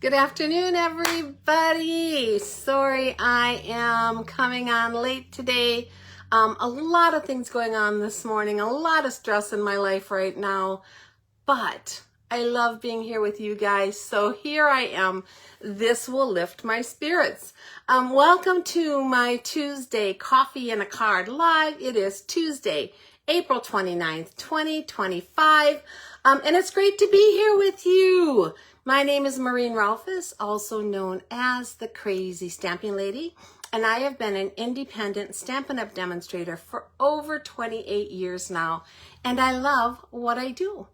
Good afternoon, everybody. Sorry I am coming on late today. A lot of things going on this morning, a lot of stress in my life right now, but I love being here with you guys. So here I am. This will lift my spirits. Welcome to my Tuesday Coffee and a Card Live. It is Tuesday, April 29th, 2025. And it's great to be here with you. My name is Maureen Rolfes, also known as the Crazy Stamping Lady, and I have been an independent Stampin' Up! Demonstrator for over 28 years now, and I love what I do.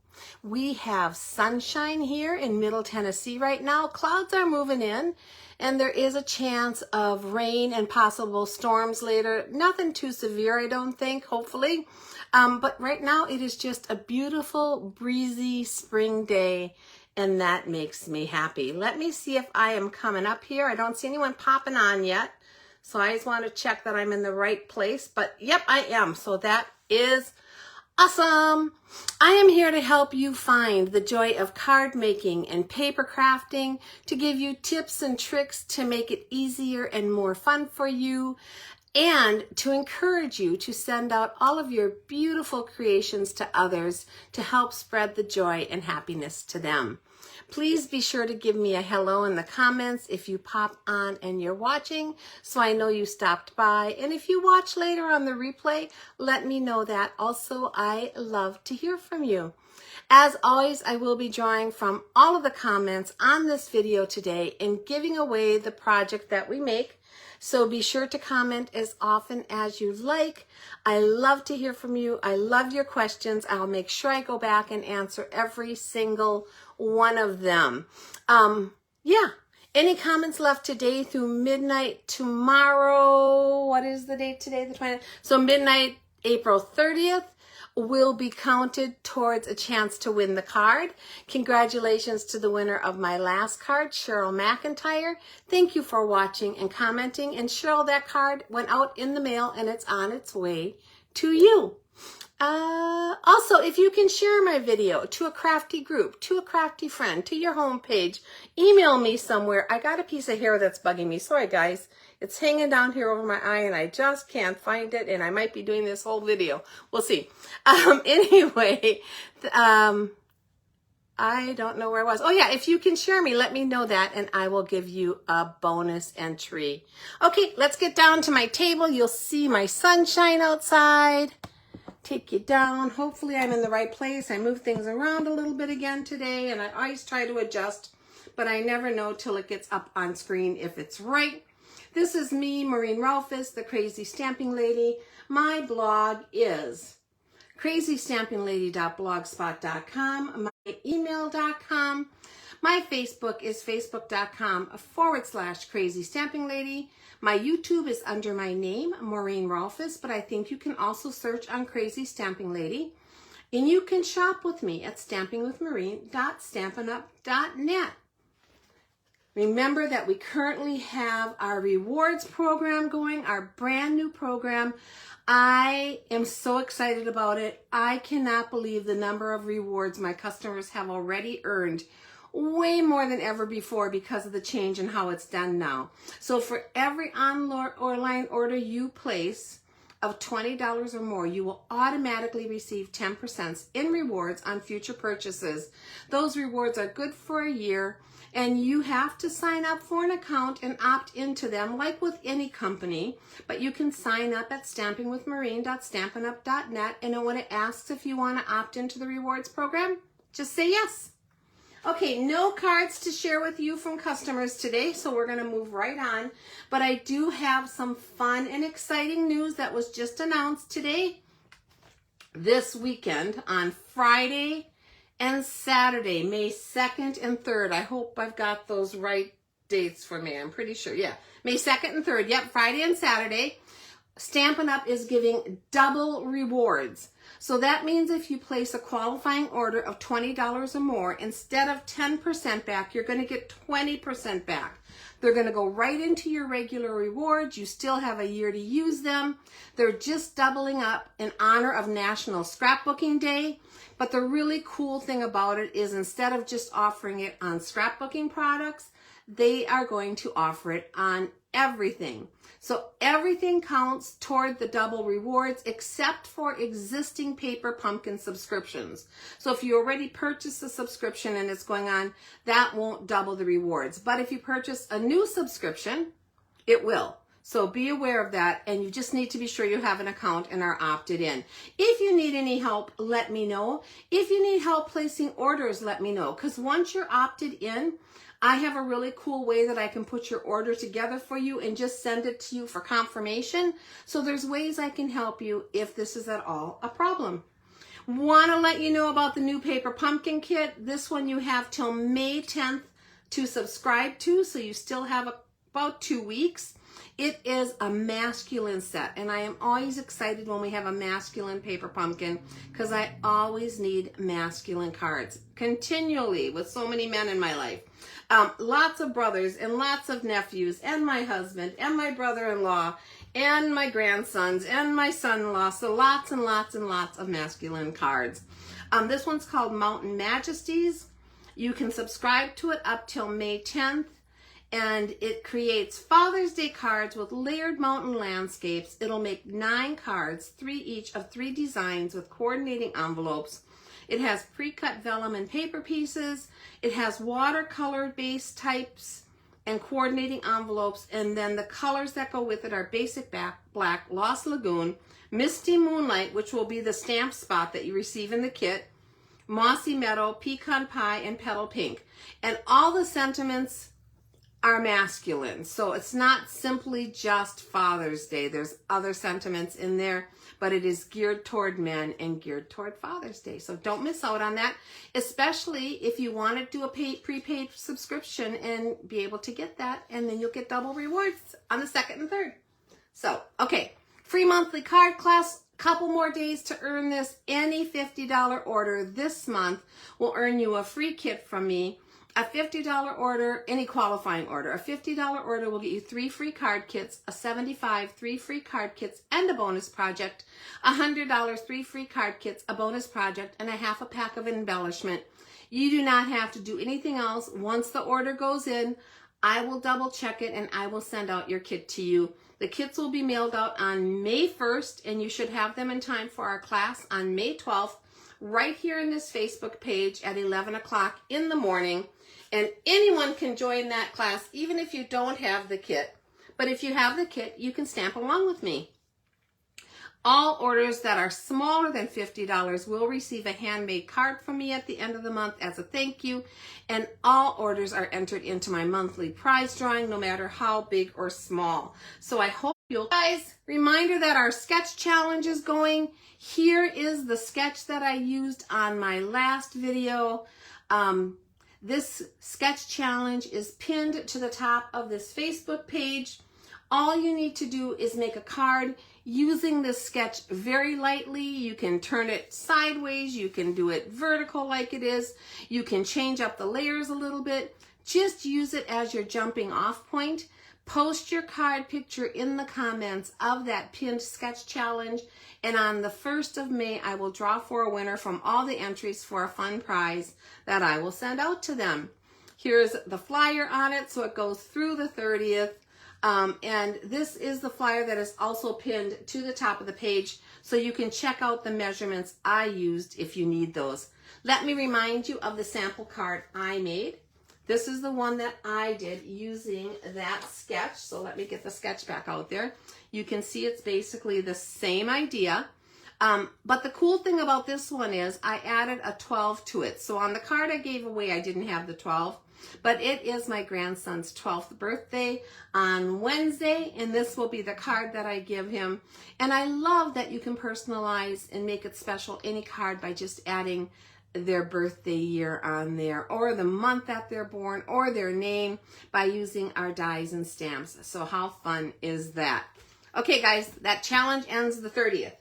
We have sunshine here in Middle Tennessee right now. Clouds are moving in, and there is a chance of rain and possible storms later. Nothing too severe, I don't think, hopefully. But right now it is just a beautiful, breezy spring day, and that makes me happy. Let me see if I am coming up here. I don't see anyone popping on yet, so I just want to check that I'm in the right place. But yep, I am. So that is awesome. I am here to help you find the joy of card making and paper crafting, to give you tips and tricks to make it easier and more fun for you, and to encourage you to send out all of your beautiful creations to others to help spread the joy and happiness to them. Please be sure to give me a hello in the comments if you pop on and you're watching, so I know you stopped by. And if you watch later on the replay, let me know that. Also, I love to hear from you. As always, I will be drawing from all of the comments on this video today and giving away the project that we make. So be sure to comment as often as you like. I love to hear from you. I love your questions. I'll make sure I go back and answer every single one of them. Any comments left today through midnight tomorrow? What is the date today? The 20th. So midnight, April 30th. Will be counted towards a chance to win the card. Congratulations to the winner of my last card, Cheryl McIntyre. Thank you for watching and commenting. And Cheryl, that card went out in the mail and it's on its way to you. Also, if you can share my video to a crafty group, to a crafty friend, to your homepage, email me somewhere. I got a piece of hair that's bugging me. Sorry, guys. It's hanging down here over my eye and I just can't find it, and I might be doing this whole video. We'll see. Anyway, I don't know where I was. Oh yeah, if you can share me, let me know that and I will give you a bonus entry. Okay, let's get down to my table. You'll see my sunshine outside. Take you down. Hopefully I'm in the right place. I moved things around a little bit again today, and I always try to adjust, but I never know till it gets up on screen if it's right. This is me, Maureen Rolfes, the Crazy Stamping Lady. My blog is crazystampinglady.blogspot.com, my email.com. My Facebook is facebook.com/Crazy Stamping Lady. My YouTube is under my name, Maureen Rolfes, but I think you can also search on Crazy Stamping Lady. And you can shop with me at stampingwithmaureen.stampinup.net. Remember that we currently have our rewards program going, our brand new program. I am so excited about it. I cannot believe the number of rewards my customers have already earned. Way more than ever before because of the change in how it's done now. So for every online order you place of $20 or more, you will automatically receive 10% in rewards on future purchases. Those rewards are good for a year, and you have to sign up for an account and opt into them like with any company, but you can sign up at stampingwithmaureen.stampinup.net, and when it asks if you want to opt into the rewards program, just say yes. Okay, no cards to share with you from customers today, so we're going to move right on. But I do have some fun and exciting news that was just announced today. This weekend on Friday and Saturday, May 2nd and 3rd. I hope I've got those right dates for me. I'm pretty sure. Yeah, May 2nd and 3rd. Yep, Friday and Saturday. Stampin' Up! Is giving double rewards. So that means if you place a qualifying order of $20 or more, instead of 10% back, you're going to get 20% back. They're going to go right into your regular rewards. You still have a year to use them. They're just doubling up in honor of National Scrapbooking Day. But the really cool thing about it is instead of just offering it on scrapbooking products, they are going to offer it on everything. So everything counts toward the double rewards except for existing Paper Pumpkin subscriptions. So if you already purchased a subscription and it's going on, that won't double the rewards. But if you purchase a new subscription, it will. So be aware of that, and you just need to be sure you have an account and are opted in. If you need any help, let me know. If you need help placing orders, let me know. Because once you're opted in, I have a really cool way that I can put your order together for you and just send it to you for confirmation. So there's ways I can help you if this is at all a problem. Want to let you know about the new Paper Pumpkin Kit. This one you have till May 10th to subscribe to, so you still have about 2 weeks. It is a masculine set, and I am always excited when we have a masculine Paper Pumpkin because I always need masculine cards continually with so many men in my life. Lots of brothers and lots of nephews and my husband and my brother-in-law and my grandsons and my son-in-law. So lots and lots and lots of masculine cards. This one's called Mountain Majesties. You can subscribe to it up till May 10th. And it creates Father's Day cards with layered mountain landscapes. It'll make 9 cards, 3 each of 3 designs with coordinating envelopes. It has pre-cut vellum and paper pieces. It has watercolor base types and coordinating envelopes. And then the colors that go with it are Basic Black, Lost Lagoon, Misty Moonlight, which will be the stamp spot that you receive in the kit, Mossy Meadow, Pecan Pie, and Petal Pink. And all the sentiments are masculine. So it's not simply just Father's Day. There's other sentiments in there, but it is geared toward men and geared toward Father's Day. So don't miss out on that, especially if you want to do a prepaid subscription and be able to get that, and then you'll get double rewards on the 2nd and 3rd. So, okay, free monthly card class. Couple more days to earn this. Any $50 order this month will earn you a free kit from me. A $50 order, any qualifying order, a $50 order will get you 3 free card kits, a $75, 3 free card kits, and a bonus project, $100, 3 free card kits, a bonus project, and a half a pack of embellishment. You do not have to do anything else. Once the order goes in, I will double check it and I will send out your kit to you. The kits will be mailed out on May 1st, and you should have them in time for our class on May 12th, right here in this Facebook page at 11 o'clock in the morning. And anyone can join that class, even if you don't have the kit. But if you have the kit, you can stamp along with me. All orders that are smaller than $50 will receive a handmade card from me at the end of the month as a thank you. And all orders are entered into my monthly prize drawing, no matter how big or small. So I hope you'll guys, reminder that our sketch challenge is going. Here is the sketch that I used on my last video. This sketch challenge is pinned to the top of this Facebook page. All you need to do is make a card using this sketch very lightly. You can turn it sideways. You can do it vertical like it is. You can change up the layers a little bit. Just use it as your jumping off point. Post your card picture in the comments of that pinned sketch challenge. And on the 1st of May, I will draw for a winner from all the entries for a fun prize that I will send out to them. Here's the flyer on it, so it goes through the 30th. And this is the flyer that is also pinned to the top of the page, so you can check out the measurements I used if you need those. Let me remind you of the sample card I made. This is the one that I did using that sketch. So let me get the sketch back out there. You can see it's basically the same idea. But the cool thing about this one is I added a 12 to it. So on the card I gave away, I didn't have the 12. But it is my grandson's 12th birthday on Wednesday, and this will be the card that I give him. And I love that you can personalize and make it special, any card, by just adding their birthday year on there, or the month that they're born, or their name, by using our dies and stamps. So how fun is that? Okay guys, that challenge ends the 30th.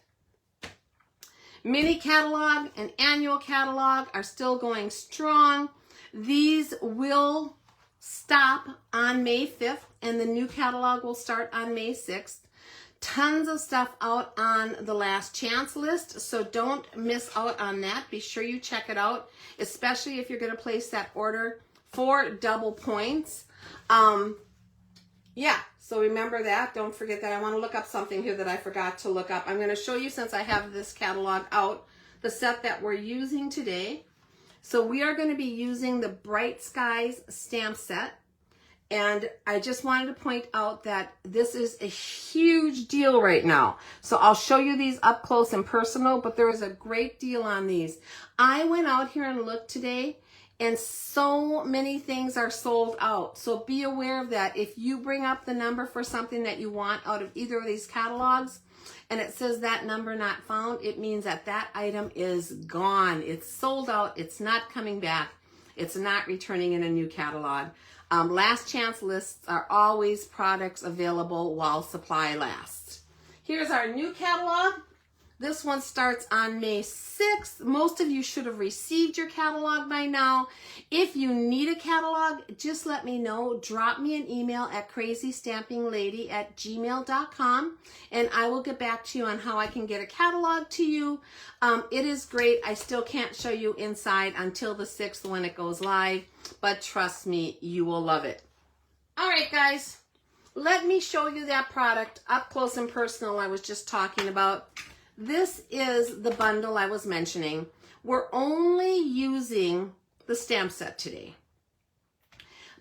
Mini catalog and annual catalog are still going strong. These will stop on May 5th, and the new catalog will start on May 6th. Tons of stuff out on the last chance list, so don't miss out on that. Be sure you check it out, especially if you're going to place that order 4 double points. Yeah, so remember that. Don't forget that. I want to look up something here that I forgot to look up. I'm going to show you, since I have this catalog out, the set that we're using today. So we are going to be using the Bright Skies stamp set. And I just wanted to point out that this is a huge deal right now. So I'll show you these up close and personal, but there is a great deal on these. I went out here and looked today, and so many things are sold out. So be aware of that. If you bring up the number for something that you want out of either of these catalogs, and it says that number not found, it means that that item is gone. It's sold out. It's not coming back. It's not returning in a new catalog. Last chance lists are always products available while supply lasts. Here's our new catalog. This one starts on May 6th. Most of you should have received your catalog by now. If you need a catalog, just let me know. Drop me an email at crazystampinglady@gmail.com, and I will get back to you on how I can get a catalog to you. It is great. I still can't show you inside until the 6th when it goes live, but trust me, you will love it. All right, guys, let me show you that product up close and personal I was just talking about. This is the bundle I was mentioning. We're only using the stamp set today,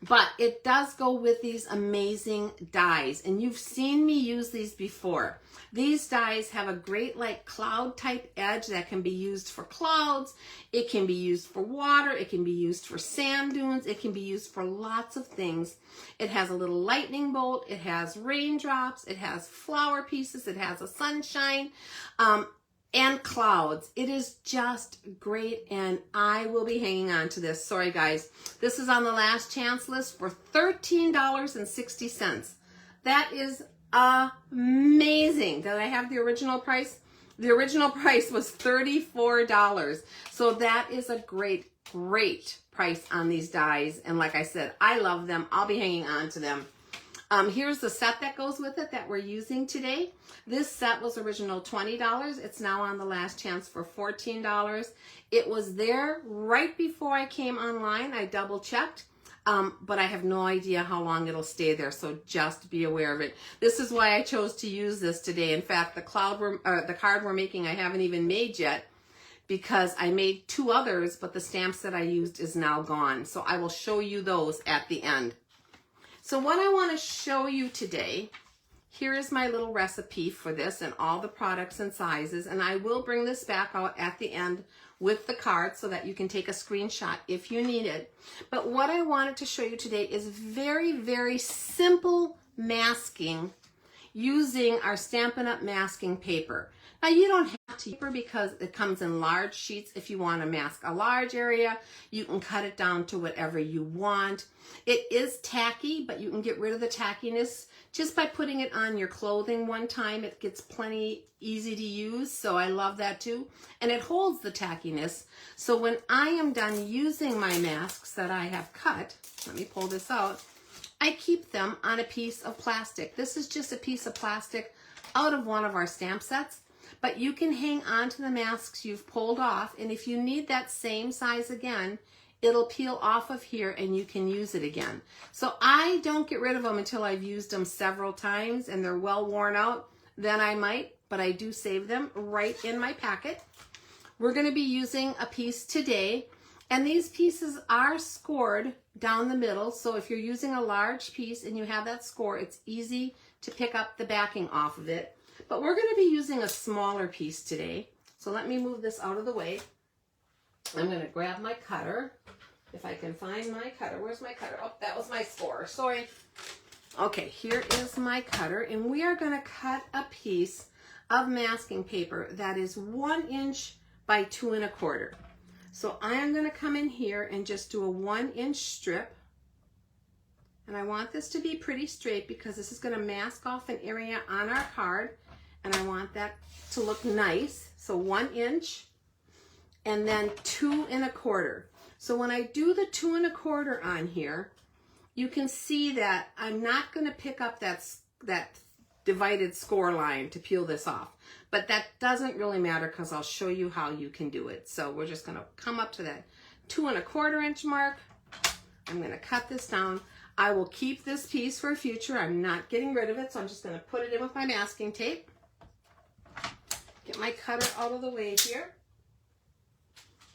but it does go with these amazing dies, and you've seen me use these before. These dies have a great like cloud type edge that can be used for clouds. It can be used for water. It can be used for sand dunes. It can be used for lots of things. It has a little lightning bolt. It has raindrops. It has flower pieces. It has a sunshine and clouds. It is just great, and I will be hanging on to this. Sorry, guys. This is on the last chance list for $13.60. That is amazing. Did I have the original price? The original price was $34. So that is a great, great price on these dies. And like I said, I love them. I'll be hanging on to them. Here's the set that goes with it that we're using today. This set was original $20. It's now on the last chance for $14. It was there right before I came online. I double checked. But I have no idea how long it'll stay there, so just be aware of it. This is why I chose to use this today. In fact, the card we're making I haven't even made yet, because I made 2 others, but the stamps that I used is now gone. So I will show you those at the end. So what I want to show you today, here is my little recipe for this and all the products and sizes, and I will bring this back out at the end with the card so that you can take a screenshot if you need it. But what I wanted to show you today is very, very simple masking using our Stampin' Up! Masking paper. Now you don't have to paper because it comes in large sheets. If you want to mask a large area, you can cut it down to whatever you want. It is tacky, but you can get rid of the tackiness just by putting it on your clothing one time. It gets plenty easy to use, so I love that too. And it holds the tackiness. So when I am done using my masks that I have cut, let me pull this out, I keep them on a piece of plastic. This is just a piece of plastic out of one of our stamp sets, but you can hang on to the masks you've pulled off, and if you need that same size again, it'll peel off of here and you can use it again. So I don't get rid of them until I've used them several times and they're well worn out. Then I might, but I do save them right in my packet. We're going to be using a piece today, and these pieces are scored down the middle. So if you're using a large piece and you have that score, it's easy to pick up the backing off of it. But we're going to be using a smaller piece today. So let me move this out of the way. I'm going to grab my cutter. If I can find my cutter. Where's my cutter? Oh, that was my score. Sorry. Okay, here is my cutter, and we are going to cut a piece of masking paper that is 1 inch by 2 1/4. So I am going to come in here and just do a 1 inch strip. And I want this to be pretty straight because this is going to mask off an area on our card. And I want that to look nice. So 1 inch and then 2 1/4. So when I do the 2 1/4 on here, you can see that I'm not going to pick up that divided score line to peel this off. But that doesn't really matter because I'll show you how you can do it. So we're just going to come up to that 2 1/4 inch mark. I'm going to cut this down. I will keep this piece for future. I'm not getting rid of it, so I'm just going to put it in with my masking tape. Get my cutter out of the way here.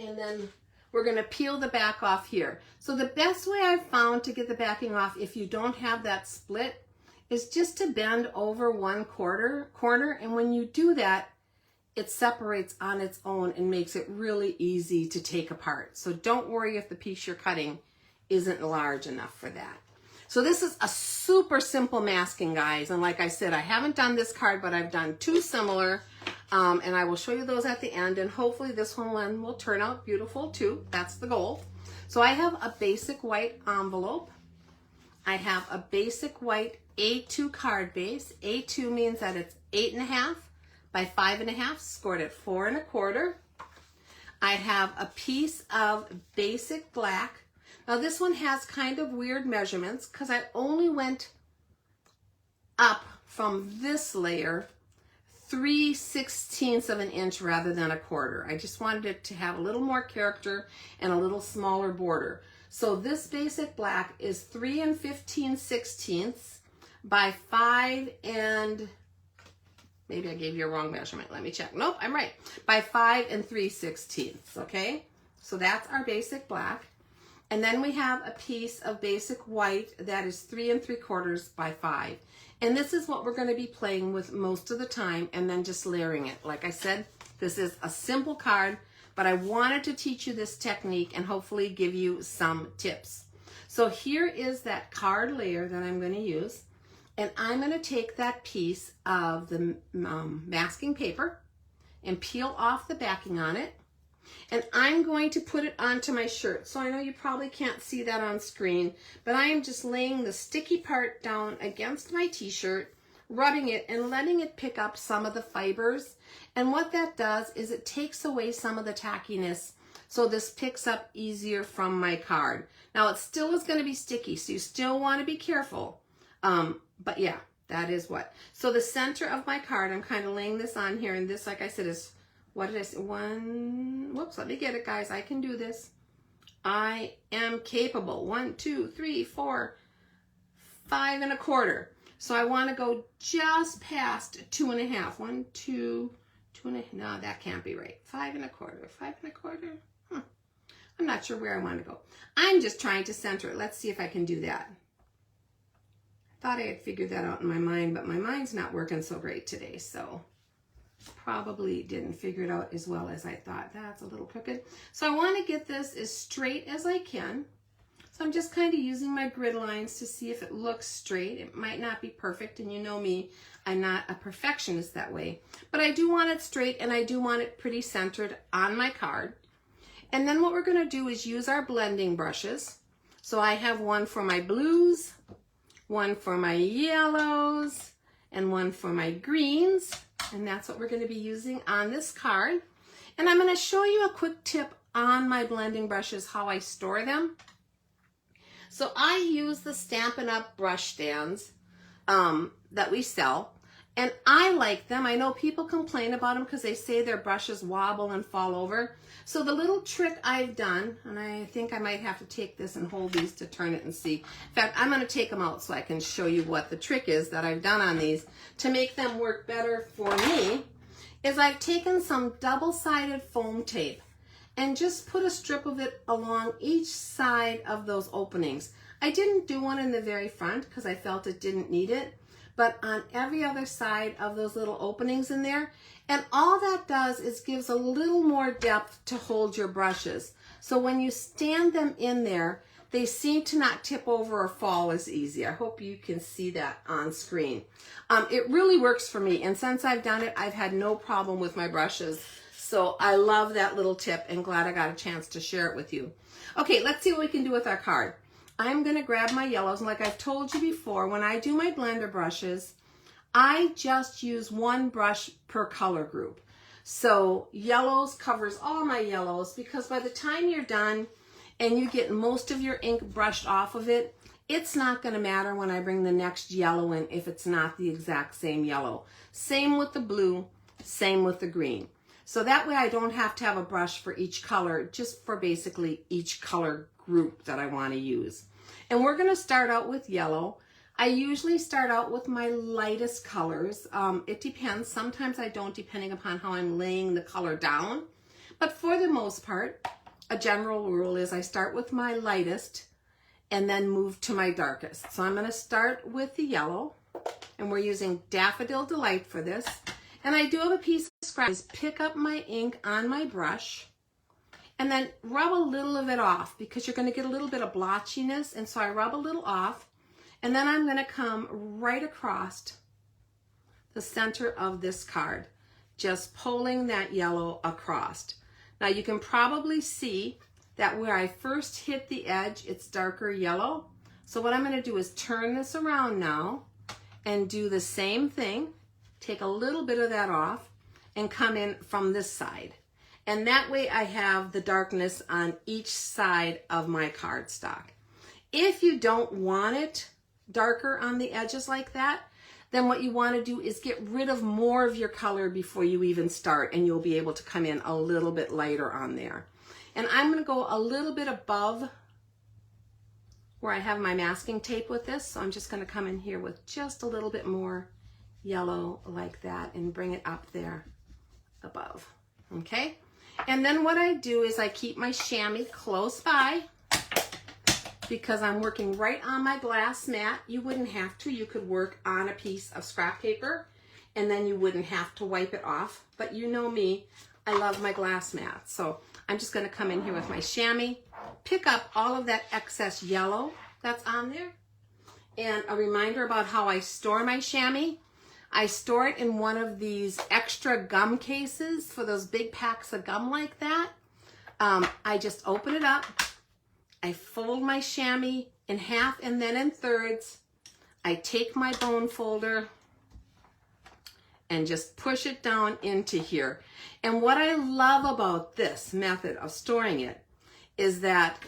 And then we're going to peel the back off here. So the best way I've found to get the backing off if you don't have that split is just to bend over one corner. And when you do that, it separates on its own and makes it really easy to take apart. So don't worry if the piece you're cutting isn't large enough for that. So this is a super simple masking, guys. And like I said, I haven't done this card, but I've done two similar. And I will show you those at the end. And hopefully this one will turn out beautiful too. That's the goal. So I have a basic white envelope. I have a basic white A2 card base. A2 means that it's 8.5 by 5.5, scored at 4 1/4. I have a piece of basic black. Now this one has kind of weird measurements because I only went up from this layer 3/16 of an inch rather than 1/4. I just wanted it to have a little more character and a little smaller border. So this basic black is 3 15/16 by 5 and maybe I gave you a wrong measurement. Let me check. Nope, I'm right. By 5 3/16. Okay, so that's our basic black. And then we have a piece of basic white that is 3 3/4 by 5. And this is what we're going to be playing with most of the time and then just layering it. Like I said, this is a simple card, but I wanted to teach you this technique and hopefully give you some tips. So here is that card layer that I'm going to use. And I'm going to take that piece of the masking paper and peel off the backing on it. And I'm going to put it onto my shirt. So I know you probably can't see that on screen, but I am just laying the sticky part down against my t-shirt, rubbing it and letting it pick up some of the fibers. And what that does is it takes away some of the tackiness, so this picks up easier from my card. Now it still is going to be sticky, so you still want to be careful. But yeah, that is what. So the center of my card, I'm kind of laying this on here, and this, like I said, is, what did I say? Whoops, let me get it, guys. I can do this. I am capable. 1, 2, 3, 4, 5 1/4. So I want to go just past 2 1/2. 1, 2, 2 1/2. No, that can't be right. 5 1/4. 5 1/4. I'm not sure where I want to go. I'm just trying to center it. Let's see if I can do that. Thought I had figured that out in my mind, but my mind's not working so great today, so probably didn't figure it out as well as I thought. That's a little crooked. So I want to get this as straight as I can. So I'm just kind of using my grid lines to see if it looks straight. It might not be perfect, and you know me, I'm not a perfectionist that way. But I do want it straight, and I do want it pretty centered on my card. And then what we're going to do is use our blending brushes. So I have one for my blues, one for my yellows, and one for my greens. And that's what we're going to be using on this card. And I'm going to show you a quick tip on my blending brushes, how I store them. So I use the Stampin' Up! Brush stands that we sell. And I like them. I know people complain about them because they say their brushes wobble and fall over. So the little trick I've done, and I think I might have to take this and hold these to turn it and see. In fact, I'm going to take them out so I can show you what the trick is that I've done on these to make them work better for me, is I've taken some double-sided foam tape and just put a strip of it along each side of those openings. I didn't do one in the very front because I felt it didn't need it, but on every other side of those little openings in there. And all that does is gives a little more depth to hold your brushes. So when you stand them in there, they seem to not tip over or fall as easy. I hope you can see that on screen. It really works for me. And since I've done it, I've had no problem with my brushes. So I love that little tip and glad I got a chance to share it with you. Okay, let's see what we can do with our card. I'm going to grab my yellows, and like I've told you before, when I do my blender brushes, I just use one brush per color group. So yellows covers all my yellows, because by the time you're done and you get most of your ink brushed off of it, it's not going to matter when I bring the next yellow in if it's not the exact same yellow. Same with the blue, same with the green. So that way I don't have to have a brush for each color, just for basically each color group that I want to use. And we're going to start out with yellow. I usually start out with my lightest colors. It depends. Sometimes I don't, depending upon how I'm laying the color down. But for the most part, a general rule is I start with my lightest and then move to my darkest. So I'm going to start with the yellow, and we're using Daffodil Delight for this. And I do have a piece of scratch. Pick up my ink on my brush and then rub a little of it off, because you're going to get a little bit of blotchiness. And so I rub a little off, and then I'm going to come right across the center of this card, just pulling that yellow across. Now you can probably see that where I first hit the edge, it's darker yellow. So what I'm going to do is turn this around now and do the same thing. Take a little bit of that off and come in from this side. And that way I have the darkness on each side of my cardstock. If you don't want it darker on the edges like that, then what you want to do is get rid of more of your color before you even start, and you'll be able to come in a little bit lighter on there. And I'm going to go a little bit above where I have my masking tape with this. So I'm just going to come in here with just a little bit more yellow like that and bring it up there above. Okay? And then what I do is I keep my chamois close by, because I'm working right on my glass mat. You wouldn't have to. You could work on a piece of scrap paper and then you wouldn't have to wipe it off. But you know me, I love my glass mat. So I'm just going to come in here with my chamois, pick up all of that excess yellow that's on there. And a reminder about how I store my chamois. I store it in one of these extra gum cases for those big packs of gum like that. I just open it up. I fold my chamois in half and then in thirds. I take my bone folder and just push it down into here. And what I love about this method of storing it is that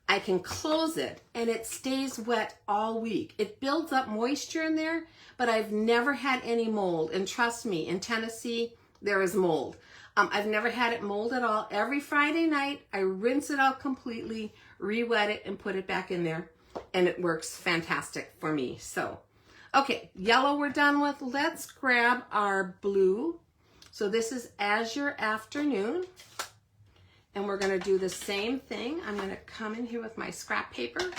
I can close it and it stays wet all week. It builds up moisture in there, but I've never had any mold. And trust me, in Tennessee, there is mold. I've never had it mold at all. Every Friday night, I rinse it out completely, re-wet it, and put it back in there. And it works fantastic for me. So, okay, yellow we're done with. Let's grab our blue. So this is Azure Afternoon. And we're going to do the same thing. I'm going to come in here with my scrap paper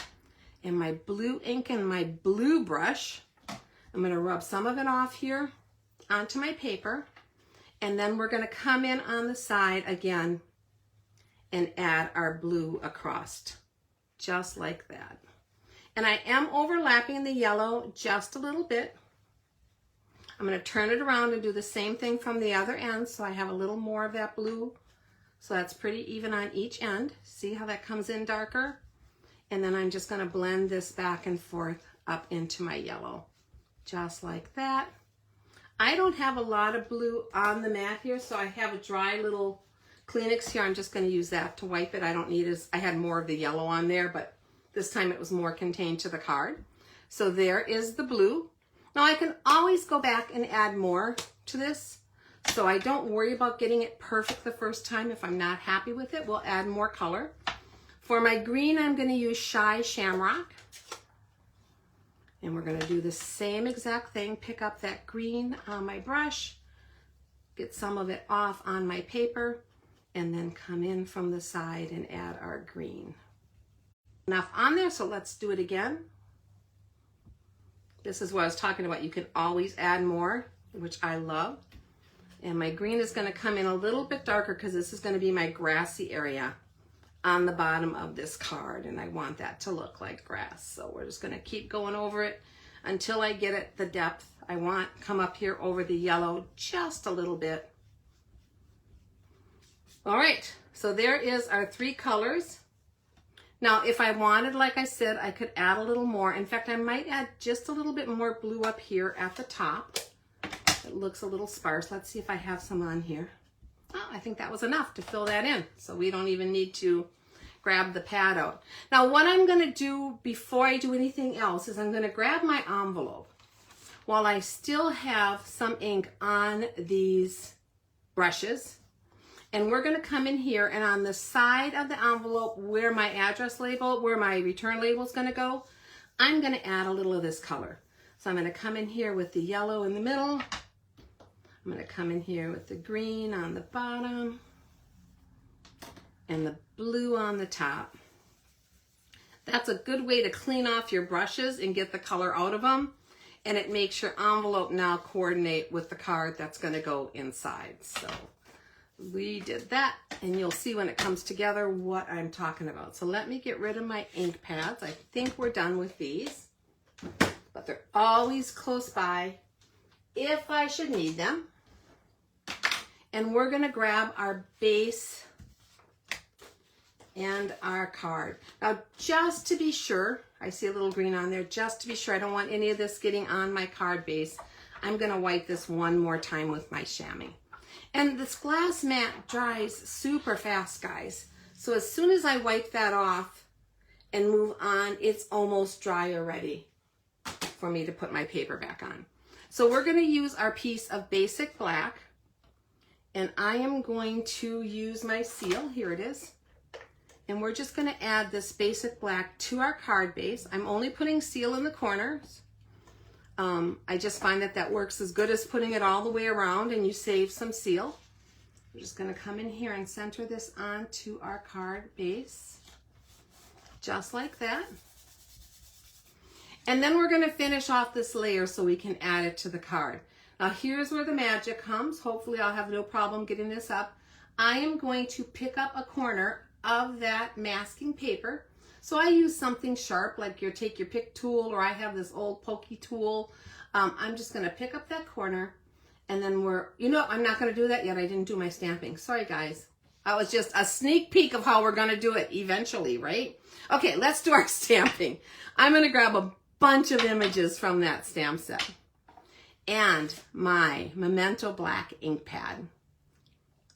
and my blue ink and my blue brush. I'm going to rub some of it off here onto my paper. And then we're going to come in on the side again and add our blue across, just like that. And I am overlapping the yellow just a little bit. I'm going to turn it around and do the same thing from the other end, so I have a little more of that blue. So that's pretty even on each end. See how that comes in darker? And then I'm just going to blend this back and forth up into my yellow, just like that. I don't have a lot of blue on the mat here, so I have a dry little Kleenex here. I'm just going to use that to wipe it. I don't need as I had more of the yellow on there, but this time it was more contained to the card. So there is the blue. Now I can always go back and add more to this, so I don't worry about getting it perfect the first time. If I'm not happy with it, we'll add more color. For my green, I'm going to use Shy Shamrock. And we're going to do the same exact thing. Pick up that green on my brush, get some of it off on my paper, and then come in from the side and add our green. Enough on there, so let's do it again. This is what I was talking about. You can always add more, which I love. And my green is going to come in a little bit darker because this is going to be my grassy area on the bottom of this card, and I want that to look like grass. So we're just going to keep going over it until I get it the depth I want. Come up here over the yellow just a little bit. All right, so there is our three colors. Now, if I wanted, like I said, I could add a little more. In fact, I might add just a little bit more blue up here at the top. It looks a little sparse. Let's see if I have some on here. Oh, I think that was enough to fill that in, so we don't even need to grab the pad out. Now, what I'm going to do before I do anything else is I'm going to grab my envelope while I still have some ink on these brushes, And we're going to come in here, and on the side of the envelope where my address label, where my return label is going to go, I'm going to add a little of this color. So I'm going to come in here with the yellow in the middle. I'm going to come in here with the green on the bottom and the blue on the top. That's a good way to clean off your brushes and get the color out of them. And it makes your envelope now coordinate with the card that's going to go inside. So we did that, and you'll see when it comes together what I'm talking about. So let me get rid of my ink pads. I think we're done with these, but they're always close by if I should need them. And we're going to grab our base and our card. Now, just to be sure, I see a little green on there, just to be sure I don't want any of this getting on my card base, I'm going to wipe this one more time with my chamois. And this glass mat dries super fast, guys. So as soon as I wipe that off and move on, it's almost dry already for me to put my paper back on. So we're going to use our piece of basic black, and I am going to use my seal. Here it is. And we're just going to add this basic black to our card base. I'm only putting seal in the corners. I just find that that works as good as putting it all the way around, and you save some seal. We're just going to come in here and center this onto our card base, just like that. And then we're going to finish off this layer so we can add it to the card. Now here's where the magic comes. Hopefully I'll have no problem getting this up. I am going to pick up a corner of that masking paper. So I use something sharp, like take your pick tool, or I have this old pokey tool. I'm just going to pick up that corner, and then I'm not going to do that yet. I didn't do my stamping. Sorry, guys. That was just a sneak peek of how we're going to do it eventually, right? Okay, let's do our stamping. I'm going to grab a bunch of images from that stamp set and my Memento Black ink pad.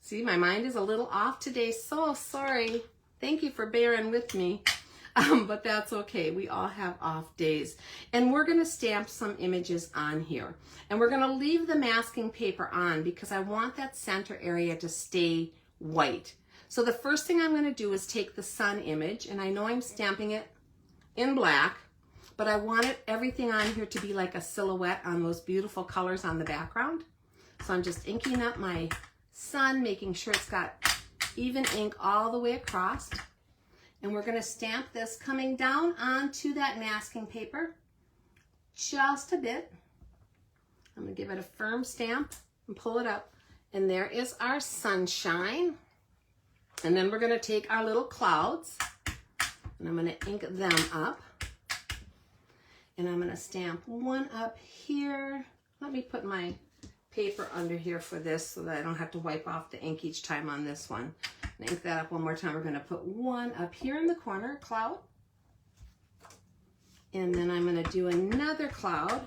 See, my mind is a little off today. So sorry. Thank you for bearing with me. But that's okay. We all have off days. And we're going to stamp some images on here. And we're going to leave the masking paper on because I want that center area to stay white. So the first thing I'm going to do is take the sun image, and I know I'm stamping it in black, but I wanted everything on here to be like a silhouette on those beautiful colors on the background. So I'm just inking up my sun, making sure it's got even ink all the way across. And we're going to stamp this coming down onto that masking paper just a bit. I'm going to give it a firm stamp and pull it up. And there is our sunshine. And then we're going to take our little clouds, and I'm going to ink them up. And I'm going to stamp one up here. Let me put my paper under here for this so that I don't have to wipe off the ink each time on this one. Ink that up one more time. We're going to put one up here in the corner, cloud. And then I'm going to do another cloud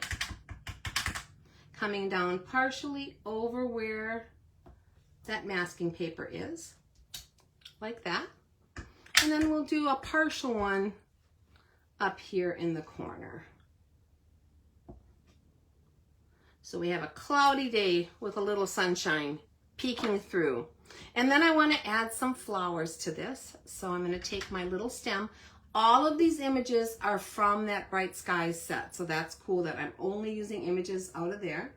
coming down partially over where that masking paper is, like that. And then we'll do a partial one up here in the corner. So we have a cloudy day with a little sunshine peeking through. And then I want to add some flowers to this. So I'm going to take my little stem. All of these images are from that Bright Skies set. So that's cool that I'm only using images out of there.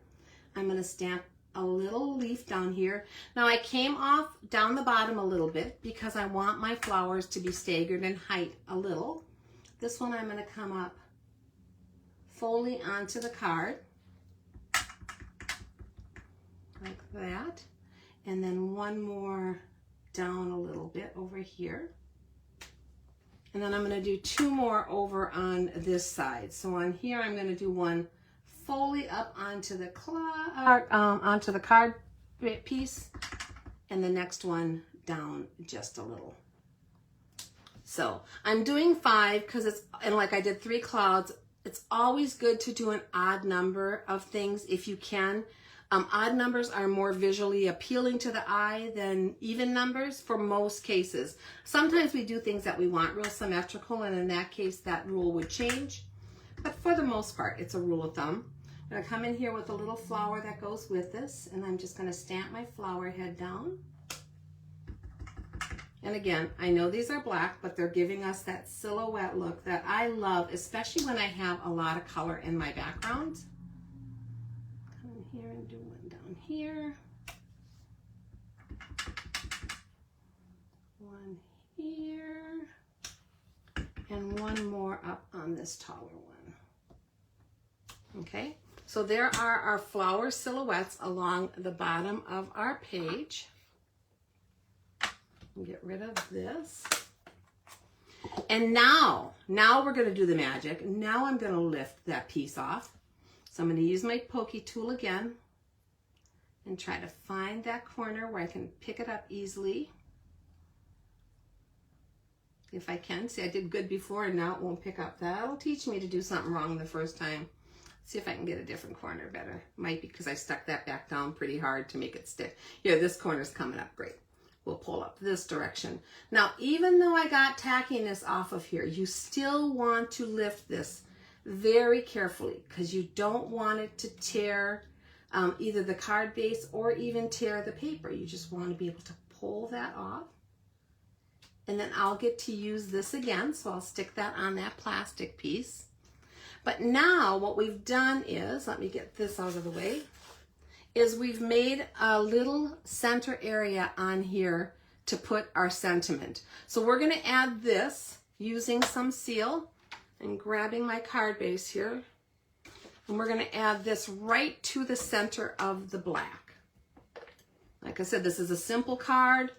I'm going to stamp a little leaf down here. Now I came off down the bottom a little bit because I want my flowers to be staggered in height a little. This one I'm going to come up fully onto the card, like that. And then one more down a little bit over here. And then I'm going to do two more over on this side. So on here, I'm going to do one fully up onto the card piece, and the next one down just a little. So I'm doing 5 because and like I did 3 clouds, it's always good to do an odd number of things if you can. Odd numbers are more visually appealing to the eye than even numbers for most cases. Sometimes we do things that we want real symmetrical, and in that case, that rule would change. But for the most part, it's a rule of thumb. I'm going to come in here with a little flower that goes with this, and I'm just going to stamp my flower head down. And again, I know these are black, but they're giving us that silhouette look that I love, especially when I have a lot of color in my background. Come in here and do one down here. One here. And one more up on this taller one. Okay, so there are our flower silhouettes along the bottom of our page. Get rid of this. And now we're going to do the magic. Now I'm going to lift that piece off. So I'm going to use my pokey tool again and try to find that corner where I can pick it up easily. If I can. See, I did good before and now it won't pick up. That'll teach me to do something wrong the first time. See if I can get a different corner better. Might be because I stuck that back down pretty hard to make it stick. Yeah, this corner's coming up great. We'll pull up this direction. Now, even though I got tackiness off of here, you still want to lift this very carefully because you don't want it to tear either the card base or even tear the paper. You just want to be able to pull that off. And then I'll get to use this again, so I'll stick that on that plastic piece. But now what we've done is, let me get this out of the way, is we've made a little center area on here to put our sentiment. So we're going to add this using some seal and grabbing my card base here. And we're going to add this right to the center of the black. Like I said, this is a simple card.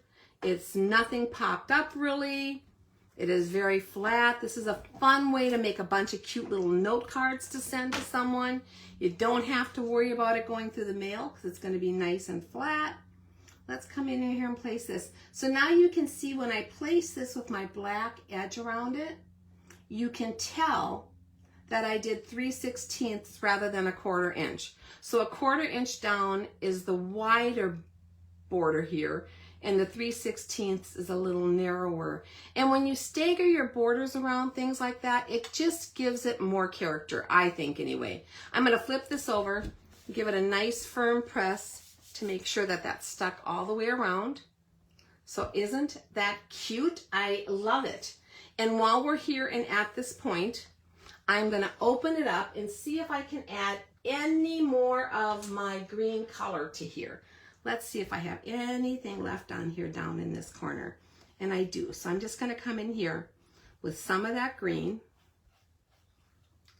It's nothing popped up really. It is very flat. This is a fun way to make a bunch of cute little note cards to send to someone. You don't have to worry about it going through the mail because it's going to be nice and flat. Let's come in here and place this. So now you can see when I place this with my black edge around it, you can tell that I did 3/16 rather than a 1/4 inch. So a 1/4 inch down is the wider border here, and the 3/16 is a little narrower. And when you stagger your borders around things like that, it just gives it more character, I think anyway. I'm going to flip this over, give it a nice firm press to make sure that that's stuck all the way around. So isn't that cute? I love it. And while we're here and at this point, I'm going to open it up and see if I can add any more of my green color to here. Let's see if I have anything left on here down in this corner. And I do. So I'm just going to come in here with some of that green,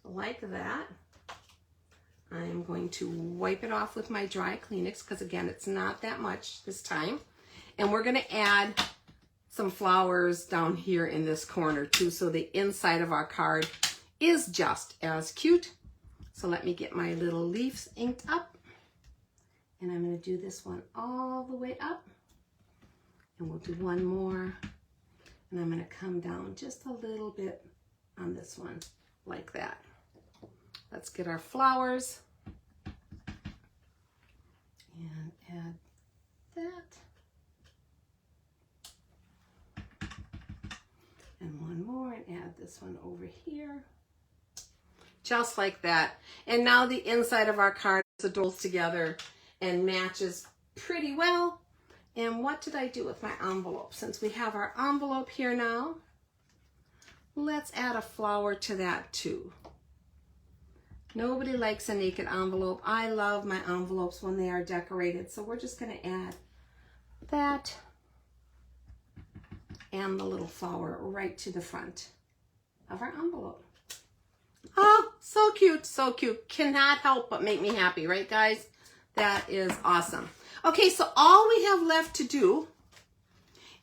like that. I'm going to wipe it off with my dry Kleenex because, again, it's not that much this time. And we're going to add some flowers down here in this corner too, so the inside of our card is just as cute. So let me get my little leaves inked up. And I'm going to do this one all the way up. And we'll do one more. And I'm going to come down just a little bit on this one, like that. Let's get our flowers. And add that. And one more, and add this one over here. Just like that. And now the inside of our card rolls together and matches pretty well. And what did I do with my envelope? Since we have our envelope here now, let's add a flower to that too. Nobody likes a naked envelope. I love my envelopes when they are decorated. So we're just going to add that and the little flower right to the front of our envelope. Oh, so cute, so cute. Cannot help but make me happy, right guys? That is awesome. Okay, so all we have left to do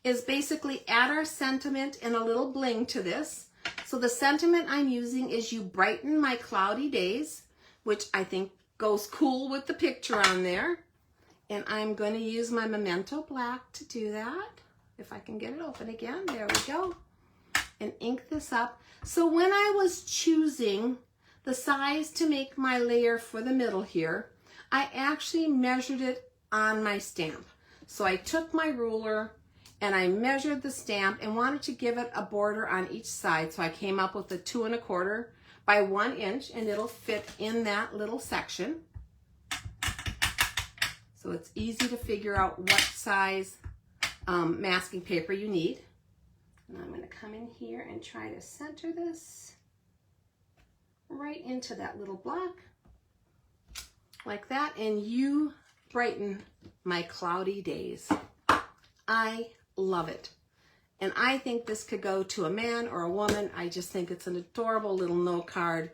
is basically add our sentiment and a little bling to this. So the sentiment I'm using is "You Brighten My Cloudy Days," which I think goes cool with the picture on there. And I'm going to use my Memento Black to do that. If I can get it open again, there we go. And ink this up. So when I was choosing the size to make my layer for the middle here, I actually measured it on my stamp. So I took my ruler and I measured the stamp and wanted to give it a border on each side. So I came up with a 2 1/4 by 1 inch, and it'll fit in that little section. So it's easy to figure out what size masking paper you need. And I'm going to come in here and try to center this right into that little block, like that, and you brighten my cloudy days. I love it. And I think this could go to a man or a woman. I just think it's an adorable little note card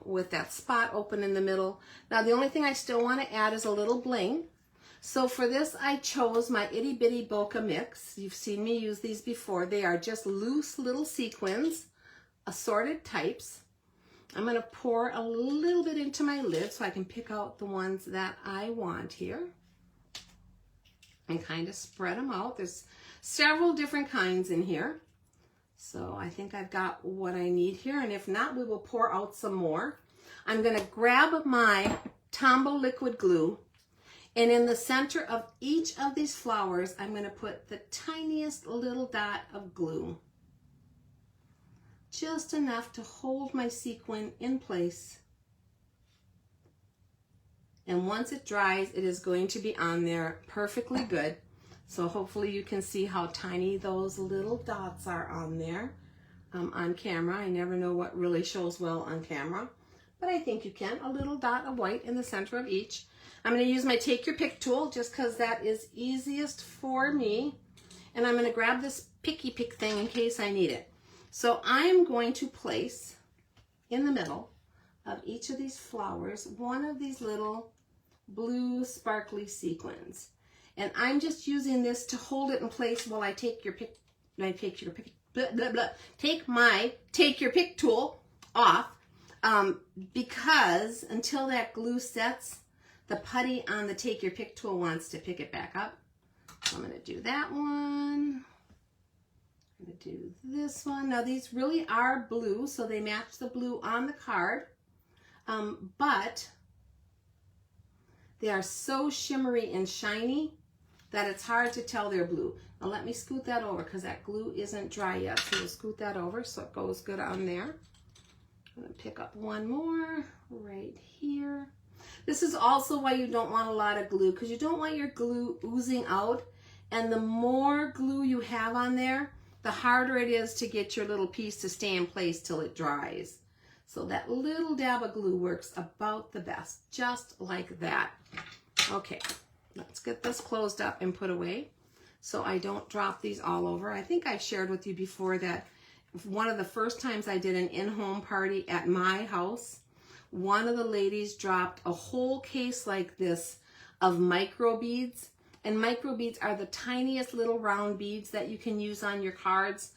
with that spot open in the middle. Now, the only thing I still want to add is a little bling. So for this, I chose my Itty Bitty Bokeh Mix. You've seen me use these before. They are just loose little sequins, assorted types. I'm going to pour a little bit into my lid so I can pick out the ones that I want here and kind of spread them out. There's several different kinds in here. So I think I've got what I need here, and if not, we will pour out some more. I'm going to grab my Tombow liquid glue, and in the center of each of these flowers, I'm going to put the tiniest little dot of glue. Just enough to hold my sequin in place. And once it dries, it is going to be on there perfectly good. So hopefully you can see how tiny those little dots are on there on camera. I never know what really shows well on camera, but I think you can. A little dot of white in the center of each. I'm going to use my Take Your Pick tool just because that is easiest for me. And I'm going to grab this picky pick thing in case I need it. So I am going to place in the middle of each of these flowers one of these little blue sparkly sequins. And I'm just using this to hold it in place while I take my Take Your Pick tool off, because until that glue sets, the putty on the Take Your Pick tool wants to pick it back up. So I'm going to do that one. I'm going to do this one. Now these really are blue, so they match the blue on the card, but they are so shimmery and shiny that it's hard to tell they're blue. Now let me scoot that over because that glue isn't dry yet. So we'll scoot that over so it goes good on there. I'm going to pick up one more right here. This is also why you don't want a lot of glue, because you don't want your glue oozing out. And the more glue you have on there, the harder it is to get your little piece to stay in place till it dries. So that little dab of glue works about the best, just like that. Okay. Let's get this closed up and put away so I don't drop these all over. I think I shared with you before that one of the first times I did an in-home party at my house, one of the ladies dropped a whole case like this of micro beads. And micro beads are the tiniest little round beads that you can use on your cards.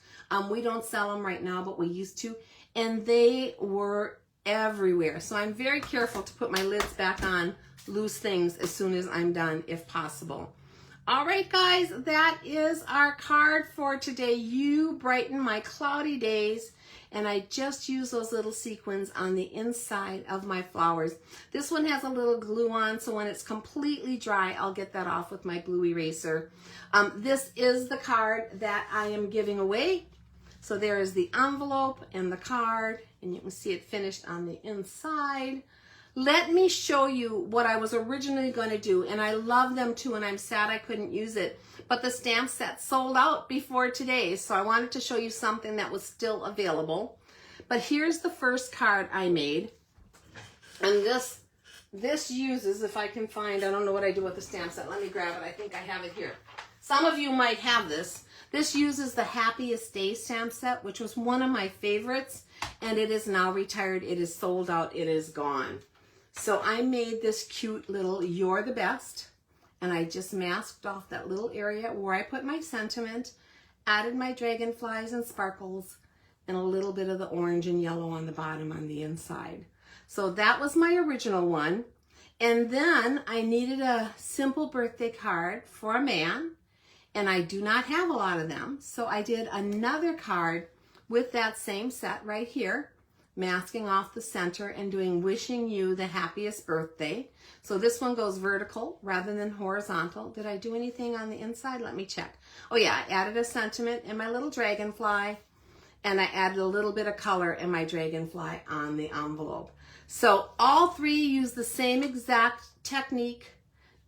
We don't sell them right now, but we used to. And they were everywhere. So I'm very careful to put my lids back on loose things as soon as I'm done, if possible. All right, guys, that is our card for today. You brighten my cloudy days, and I just use those little sequins on the inside of my flowers. This one has a little glue on, so when it's completely dry, I'll get that off with my glue eraser. This is the card that I am giving away. So there is the envelope and the card, and you can see it finished on the inside. Let me show you what I was originally going to do, and I love them too, and I'm sad I couldn't use it, but the stamp set sold out before today, so I wanted to show you something that was still available. But here's the first card I made, and this uses, if I can find, I don't know what I do with the stamp set, let me grab it, I think I have it here. Some of you might have this. This uses the Happiest Day stamp set, which was one of my favorites, and it is now retired, it is sold out, it is gone. So I made this cute little You're the Best, and I just masked off that little area where I put my sentiment, added my dragonflies and sparkles, and a little bit of the orange and yellow on the bottom on the inside. So that was my original one. And then I needed a simple birthday card for a man, and I do not have a lot of them. So I did another card with that same set right here, masking off the center and doing wishing you the happiest birthday. So this one goes vertical rather than horizontal. Did I do anything on the inside? Let me check. Oh yeah, I added a sentiment in my little dragonfly, and I added a little bit of color in my dragonfly on the envelope. So all three use the same exact technique,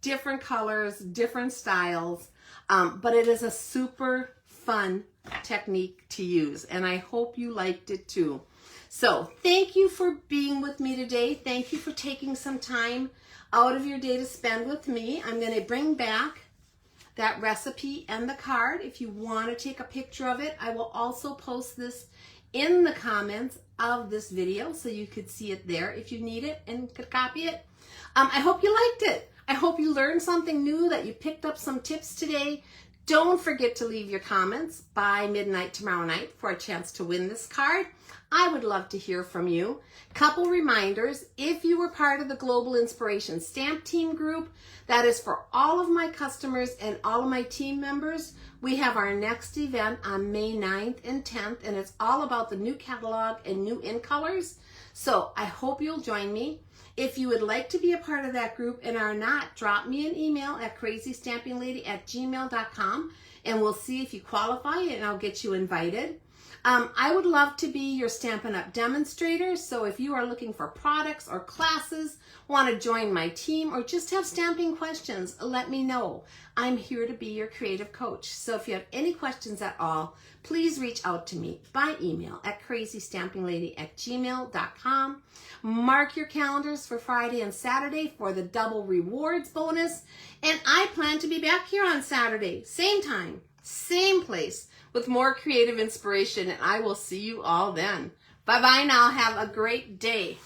different colors, different styles. But it is a super fun technique to use, and I hope you liked it too. So thank you for being with me today. Thank you for taking some time out of your day to spend with me. I'm going to bring back that recipe and the card. If you want to take a picture of it, I will also post this in the comments of this video so you could see it there if you need it and could copy it. I hope you liked it. I hope you learned something new, that you picked up some tips today. Don't forget to leave your comments by midnight tomorrow night for a chance to win this card. I would love to hear from you. Couple reminders: if you were part of the Global Inspiration Stamp Team group, that is for all of my customers and all of my team members. We have our next event on May 9th and 10th, and it's all about the new catalog and new in colors. So I hope you'll join me. If you would like to be a part of that group and are not, drop me an email at crazystampinglady@gmail.com and we'll see if you qualify and I'll get you invited. I would love to be your Stampin' Up! Demonstrator, so if you are looking for products or classes, want to join my team, or just have stamping questions, let me know. I'm here to be your creative coach. So if you have any questions at all, please reach out to me by email at crazystampinglady@gmail.com. Mark your calendars for Friday and Saturday for the double rewards bonus. And I plan to be back here on Saturday, same time, same place, with more creative inspiration, and I will see you all then. Bye-bye now. Have a great day.